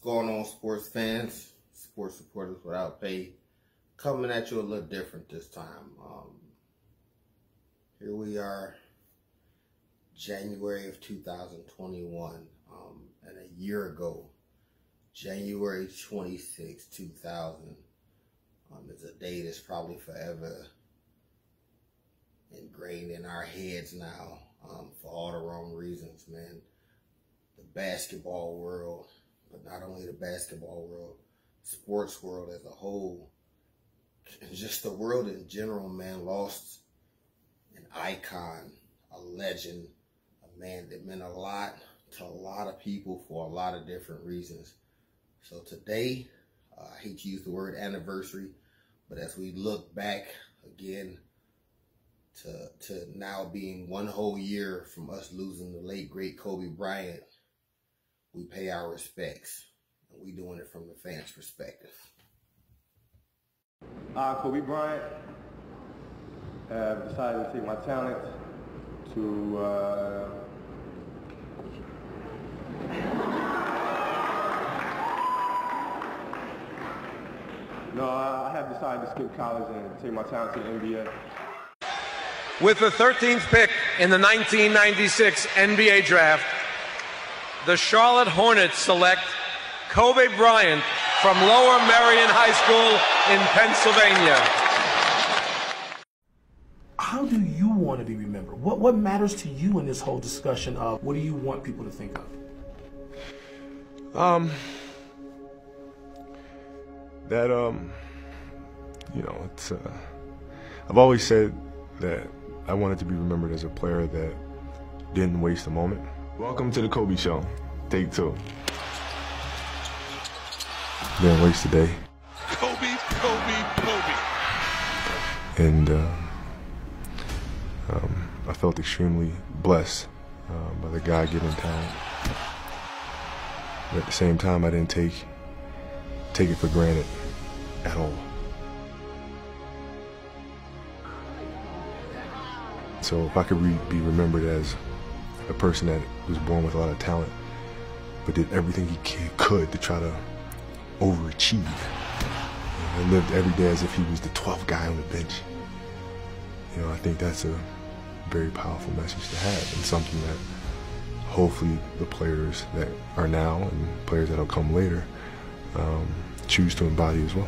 going on, sports fans, sports supporters without pay? Coming at you a little different this time. Here we are, January of 2021, and a year ago, January 26, 2000, is a day that's probably forever ingrained in our heads now, for all the wrong reasons, man. The basketball world, but not only the basketball world, sports world as a whole, and just the world in general, man, lost an icon, a legend, a man that meant a lot to a lot of people for a lot of different reasons. So today, I hate to use the word anniversary, but as we look back again to now being one whole year from us losing the late, great Kobe Bryant, we pay our respects, and we doing it from the fans' perspective. Kobe Bryant have decided to take my talent to no, I have decided to skip college and take my talent to the NBA. With the 13th pick in the 1996 NBA Draft, the Charlotte Hornets select Kobe Bryant from Lower Merion High School in Pennsylvania. How do you want to be remembered? What matters to you in this whole discussion of what do you want people to think of? You know, it's I've always said that I wanted to be remembered as a player that didn't waste a moment. Welcome to the Kobe Show, take 2. Didn't waste a day. Kobe, Kobe, Kobe. And I felt extremely blessed by the God-given talent. But at the same time, I didn't take it for granted at all. So if I could be remembered as a person that was born with a lot of talent, but did everything he could to try to overachieve, and lived every day as if he was the 12th guy on the bench, you know, I think that's a very powerful message to have, and something that hopefully the players that are now and players that will come later choose to embody as well.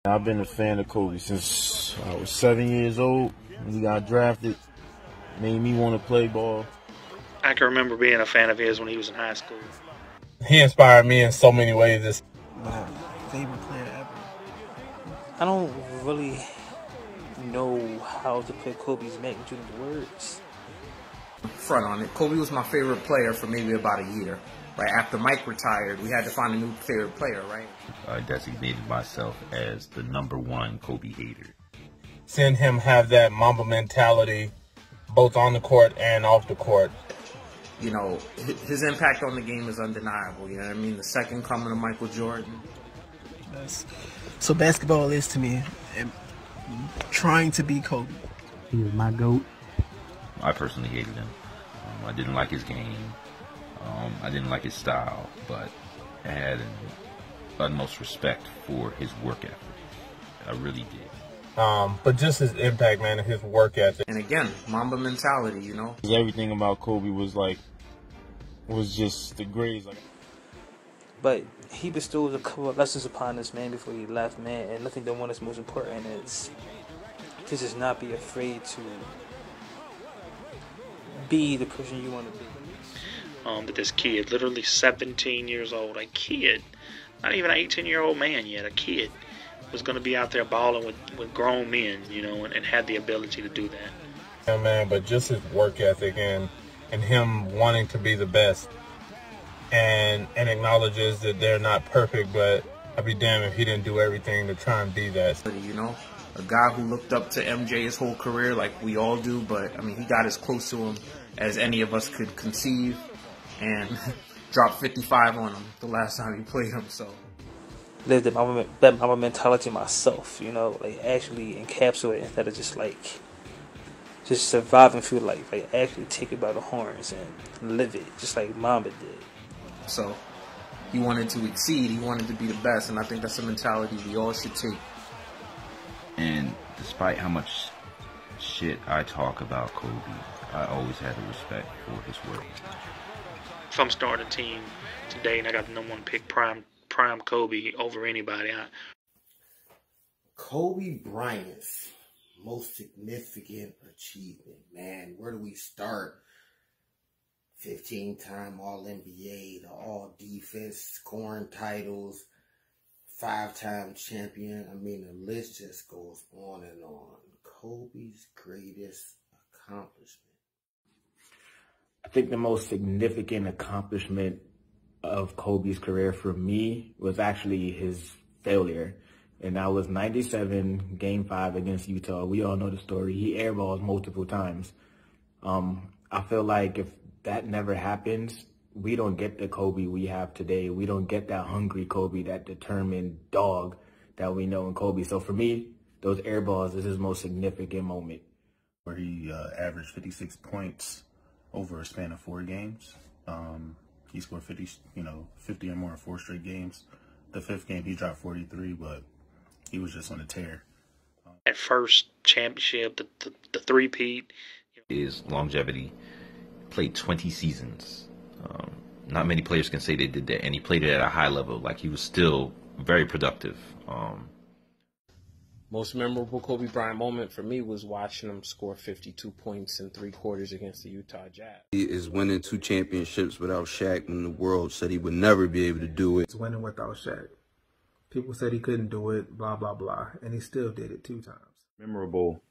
I've been a fan of Kobe since I was 7 years old when he got drafted. Made me want to play ball. I can remember being a fan of his when he was in high school. He inspired me in so many ways. My favorite player ever. I don't really know how to put Kobe's magnitude into words. Front on it, Kobe was my favorite player for maybe about a year. Right after Mike retired, we had to find a new favorite player, right? I designated myself as the #1 Kobe hater. Seeing him have that Mamba mentality, both on the court and off the court. You know, his impact on the game is undeniable, you know what I mean? The second coming of Michael Jordan. So basketball is to me, and trying to be Kobe. He was my GOAT. I personally hated him. I didn't like his game. I didn't like his style, but I had an utmost respect for his work ethic. I really did. But just his impact, man, and his work ethic. And again, Mamba mentality, you know? Everything about Kobe was just the greatest. But he bestowed a couple of lessons upon us, man, before he left, man. And I think the one that's most important is to just not be afraid to be the person you want to be. But this kid, literally 17 years old, a kid, not even an 18-year-old man yet, a kid, was going to be out there balling with grown men, you know, and had the ability to do that. Yeah, man, but just his work ethic and him wanting to be the best, and acknowledges that they're not perfect, but I'd be damned if he didn't do everything to try and be that. You know, a guy who looked up to MJ his whole career like we all do, but, I mean, he got as close to him as any of us could conceive, and dropped 55 on him the last time he played him, so. live that Mamba mentality myself, you know, like actually encapsulate instead of just just surviving through life, like actually take it by the horns and live it, just like Mamba did. So he wanted to exceed, he wanted to be the best, and I think that's a mentality we all should take. And despite how much shit I talk about Kobe, I always had a respect for his work. If I'm starting a team today and I got the #1 pick, prime Kobe over anybody. Kobe Bryant's most significant achievement, man. Where do we start? 15-time All-NBA, the All-Defense, scoring titles, 5-time champion. I mean, the list just goes on and on. Kobe's greatest accomplishment. I think the most significant accomplishment of Kobe's career for me was actually his failure. And that was 97, Game 5 against Utah. We all know the story. He airballs multiple times. I feel like if that never happens, we don't get the Kobe we have today. We don't get that hungry Kobe, that determined dog that we know in Kobe. So for me, those airballs is his most significant moment. Where he averaged 56 points over a span of 4 games. He scored 50 or more in 4 straight games. The 5th game, he dropped 43, but he was just on a tear. That first championship, the three-peat. His longevity, played 20 seasons. Not many players can say they did that, and he played it at a high level. Like, he was still very productive. Most memorable Kobe Bryant moment for me was watching him score 52 points in 3 quarters against the Utah Jazz. He is winning 2 championships without Shaq when the world said he would never be able to do it. It's winning without Shaq. People said he couldn't do it, blah, blah, blah, and he still did it 2 times. Memorable.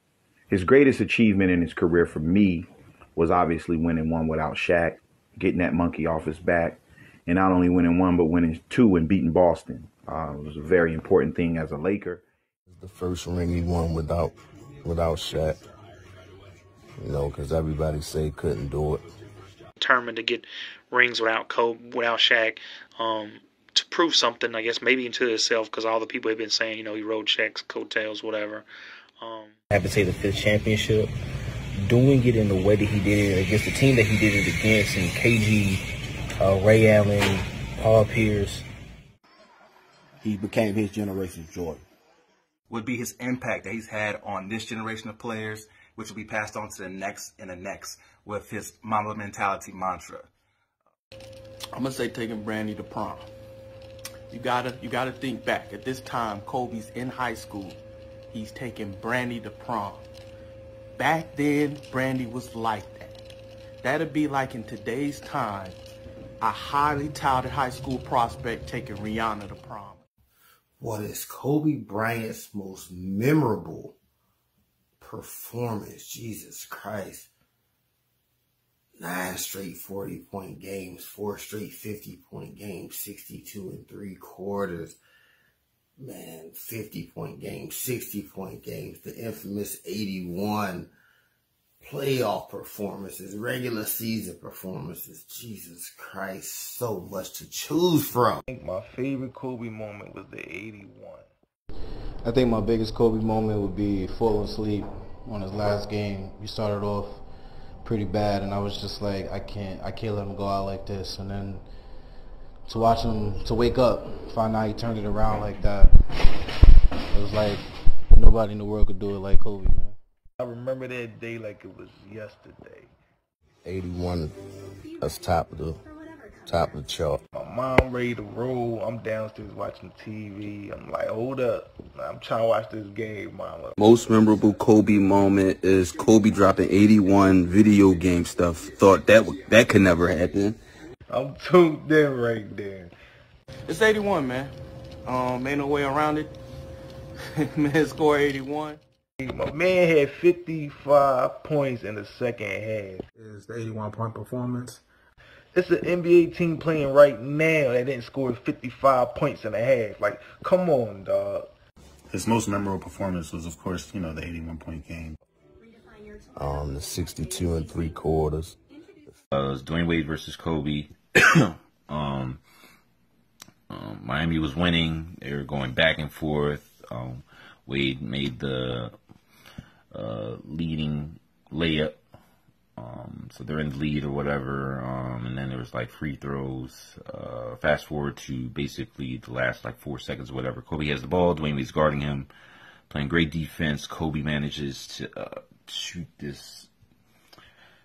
His greatest achievement in his career for me was obviously winning 1 without Shaq, getting that monkey off his back, and not only winning 1, but winning 2 and beating Boston. It was a very important thing as a Laker. The first ring he won without Shaq, you know, because everybody say he couldn't do it. Determined to get rings without Shaq, to prove something, I guess, maybe into himself, because all the people have been saying, you know, he rode Shaq's coattails, whatever. I have to say the 5th championship, doing it in the way that he did it against the team that he did it against, and KG, Ray Allen, Paul Pierce. He became his generation's Jordan. Would be his impact that he's had on this generation of players, which will be passed on to the next and the next with his Mamba mentality mantra. I'm gonna say taking Brandy to prom. You gotta think back. At this time, Kobe's in high school. He's taking Brandy to prom. Back then, Brandy was like that. That'd be like in today's time, a highly touted high school prospect taking Rihanna to prom. What is Kobe Bryant's most memorable performance? Jesus Christ. 9 straight 40-point games, 4 straight 50-point games, 62 and 3 quarters. Man, 50-point games, 60-point games, the infamous 81 playoff performances, regular season performances. Jesus Christ, so much to choose from. I think my favorite Kobe moment was the 81. I think my biggest Kobe moment would be falling asleep on his last game. We started off pretty bad, and I was just like, I can't let him go out like this. And then to watch him, to wake up, find out he turned it around like that, it was like nobody in the world could do it like Kobe, man. I remember that day like it was yesterday. 81, that's top of the chart. My mom ready to roll. I'm downstairs watching TV. I'm like, hold up. I'm trying to watch this game, mama. Most memorable Kobe moment is Kobe dropping 81 video game stuff. Thought that could never happen. I'm tuned in right there. It's 81, man. Ain't no way around it. Man scored 81. My man had 55 points in the second half. It's the 81-point performance. It's an NBA team playing right now that didn't score 55 points in a half. Like, come on, dog. His most memorable performance was, of course, you know, the 81-point game. The 62 and 3 quarters. It was Dwayne Wade versus Kobe. Miami was winning. They were going back and forth. Wade made the leading layup. So they're in the lead or whatever. And then there was like free throws. Fast forward to basically the last like 4 seconds or whatever. Kobe has the ball. Dwayne Wade's guarding him, playing great defense. Kobe manages to shoot this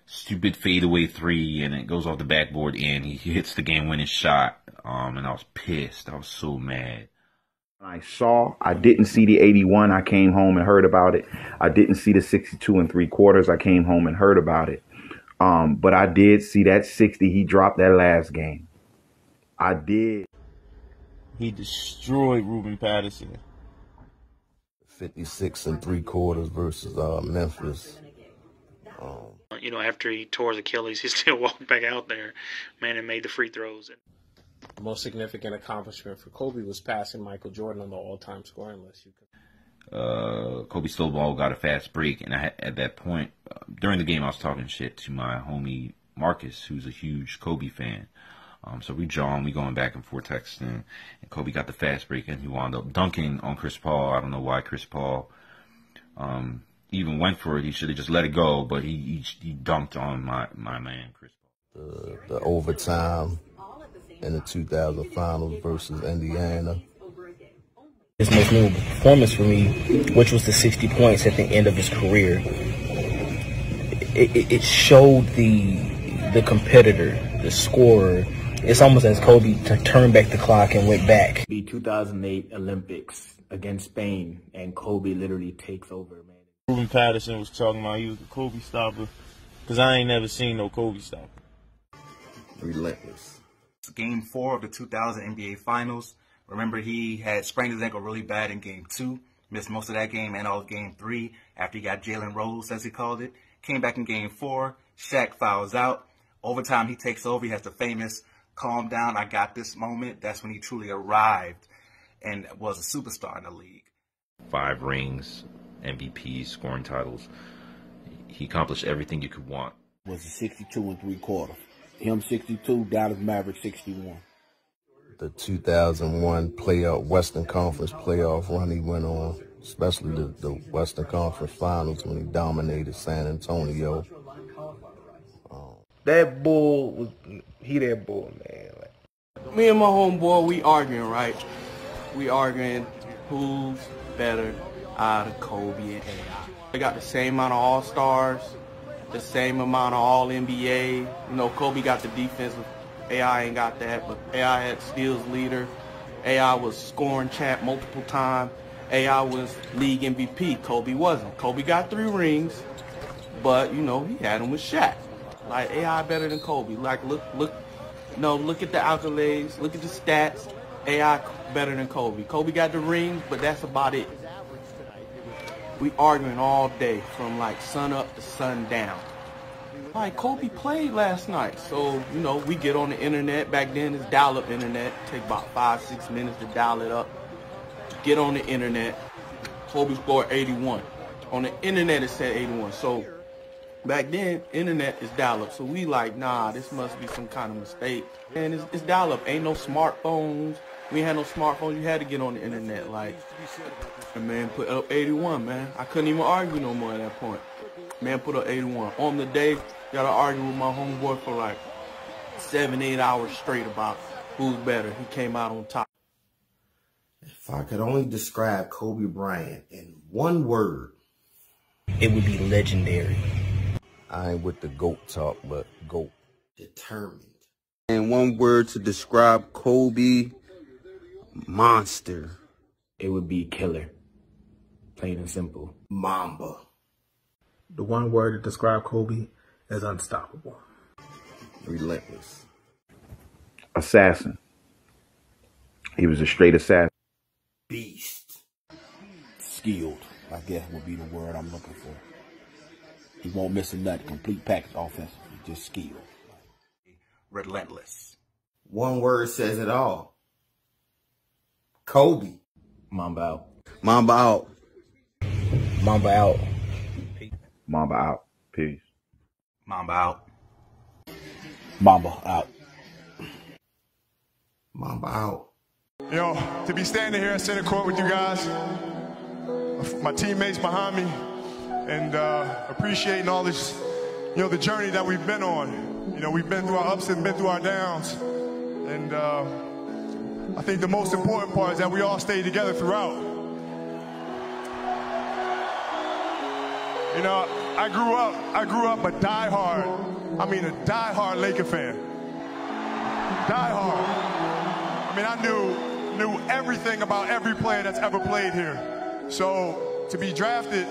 stupid fadeaway three, and it goes off the backboard in. He hits the game-winning shot, and I was pissed. I was so mad. I didn't see the 81. I came home and heard about it. I didn't see the 62 3/4. I came home and heard about it. But I did see that 60 he dropped that last game. I did. He destroyed Ruben Patterson. 56 3/4 versus Memphis. You know, after he tore his Achilles, he still walked back out there, man, and made the free throws. The most significant accomplishment for Kobe was passing Michael Jordan on the all-time scoring list. Kobe stole the ball, got a fast break, and at that point, during the game, I was talking shit to my homie Marcus, who's a huge Kobe fan. So we going back and forth texting, and Kobe got the fast break, and he wound up dunking on Chris Paul. I don't know why Chris Paul even went for it. He should have just let it go, but he dunked on my man Chris Paul. The overtime in the 2000 finals versus Indiana. His most memorable performance for me, which was the 60 points at the end of his career, it showed the competitor, the scorer. It's almost as Kobe turned back the clock and went back. The 2008 Olympics against Spain, and Kobe literally takes over, man. Ruben Patterson was talking about he was the Kobe stopper, because I ain't never seen no Kobe stopper. Relentless. Game 4 of the 2000 NBA Finals. Remember, he had sprained his ankle really bad in Game 2. Missed most of that game and all of Game 3 after he got Jalen Rose, as he called it. Came back in Game 4. Shaq fouls out. Overtime, he takes over. He has the famous calm down, I got this moment. That's when he truly arrived and was a superstar in the league. 5 rings, MVPs, scoring titles. He accomplished everything you could want. Was a 62 3/4. Him 62, Dallas Mavericks 61. The 2001 Western Conference playoff run he went on, especially the Western Conference Finals when he dominated San Antonio. That bull that bull, man. Like, me and my homeboy, we arguing, right? We arguing who's better out of Kobe and AI. They got the same amount of All-Stars, the same amount of All-NBA. You know, Kobe got the defensive. AI ain't got that, but AI had steals leader. AI was scoring champ multiple times. AI was league MVP. Kobe wasn't. Kobe got 3 rings, but, you know, he had them with Shaq. Like, AI better than Kobe. Like, look at the accolades. Look at the stats. AI better than Kobe. Kobe got the rings, but that's about it. We arguing all day from, like, sun up to sun down. Like, Kobe played last night. So, you know, we get on the internet. Back then, it's dial-up internet. Take about 5-6 minutes to dial it up. Get on the internet. Kobe scored 81. On the internet, it said 81. So, back then, internet is dial-up. So, we like, nah, this must be some kind of mistake. And it's dial-up. Ain't no smartphones. We ain't had no smartphones. You had to get on the internet. Like, and man put up 81, man. I couldn't even argue no more at that point. Man put up 81. On the day, gotta argue with my homeboy for like 7-8 hours straight about who's better. He came out on top. If I could only describe Kobe Bryant in one word, it would be legendary. I ain't with the GOAT talk, but GOAT. Determined. And one word to describe Kobe, monster. It would be killer. Plain and simple. Mamba. The one word to describe Kobe is unstoppable. Relentless. Assassin. He was a straight assassin. Beast. Skilled, I guess would be the word I'm looking for. He won't miss a nut. Complete package offensively. Just skilled. Relentless. One word says it all. Kobe. Mamba out. Mamba out. Mamba out. Mamba out. Peace. Mamba out. Mamba out. Mamba out. You know, to be standing here at center court with you guys, my teammates behind me, and appreciating all this, you know, the journey that we've been on. You know, we've been through our ups and been through our downs. And I think the most important part is that we all stayed together throughout. You know, I grew up a diehard, I mean a diehard Laker fan. Diehard. I mean, I knew everything about every player that's ever played here. So to be drafted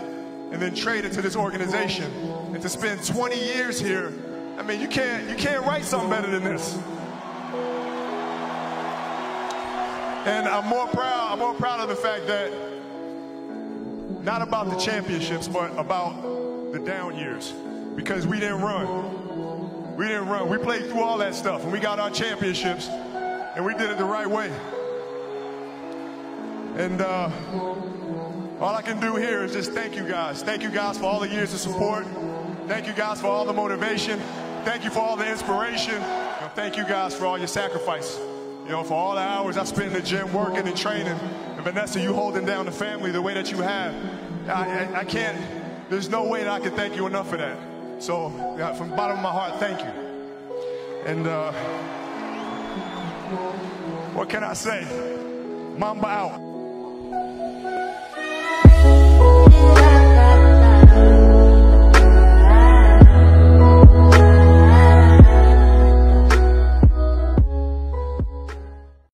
and then traded to this organization and to spend 20 years here, I mean, you can't write something better than this. And I'm more proud of the fact that not about the championships, but about the down years, because we didn't run. We didn't run. We played through all that stuff, and we got our championships, and we did it the right way. And all I can do here is just thank you guys. Thank you guys for all the years of support. Thank you guys for all the motivation. Thank you for all the inspiration. And thank you guys for all your sacrifice. You know, for all the hours I spent in the gym working and training. And Vanessa, you holding down the family the way that you have. I can't, there's no way that I can thank you enough for that. So from the bottom of my heart, thank you. And what can I say? Mamba out.